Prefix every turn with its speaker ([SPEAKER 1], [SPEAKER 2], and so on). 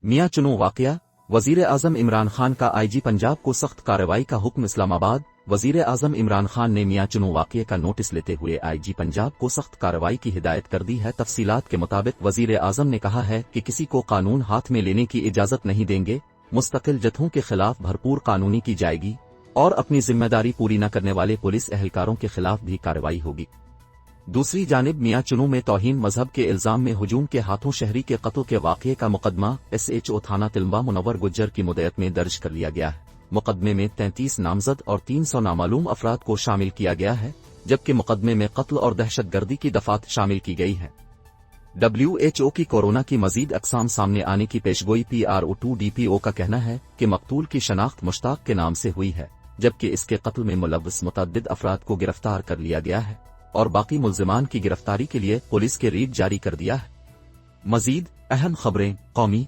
[SPEAKER 1] मियां चुनो वाकया। वजीर आजम इमरान खान का आईजी पंजाब को सख्त कार्रवाई का हुक्म। इस्लामाबाद। वजीर आजम इमरान खान ने मियां चुनो वाकये का नोटिस लेते हुए आईजी पंजाब को सख्त कार्रवाई की हिदायत कर दी है। तफसीलात के मुताबिक वजीर आजम ने कहा है कि किसी को कानून हाथ में लेने की इजाजत नहीं देंगे, मुस्तकिल जत्थों के खिलाफ भरपूर कानूनी की जाएगी और अपनी जिम्मेदारी पूरी न करने वाले पुलिस एहलकारों के खिलाफ भी कार्रवाई होगी। दूसरी जानिब मियां चुनू में तौहीन मजहब के इल्जाम में हुजूम के हाथों शहरी के कत्ल के वाकये का मुकदमा SHO थाना तिलंबा मुनव्वर गुज्जर की मुद्दत में दर्ज कर लिया गया है। मुकदमे में 33 नामजद और 300 नामालूम अफराद को शामिल किया गया है, जबकि मुकदमे में कत्ल और दहशतगर्दी की दफात शामिल की गई है। WHO की कोरोना की मजीद अकसाम सामने आने की पेशगोई। PRO2 DPO का कहना है कि मकतूल की शनाख्त मुश्ताक के नाम से हुई है, जबकि इसके कत्ल में मुलव्वस मुतअद्दिद अफराद को गिरफ्तार कर लिया गया है और बाकी मुल्जिमान की गिरफ्तारी के लिए पुलिस के रेड जारी कर दिया है। मजीद अहम खबरें। कौमी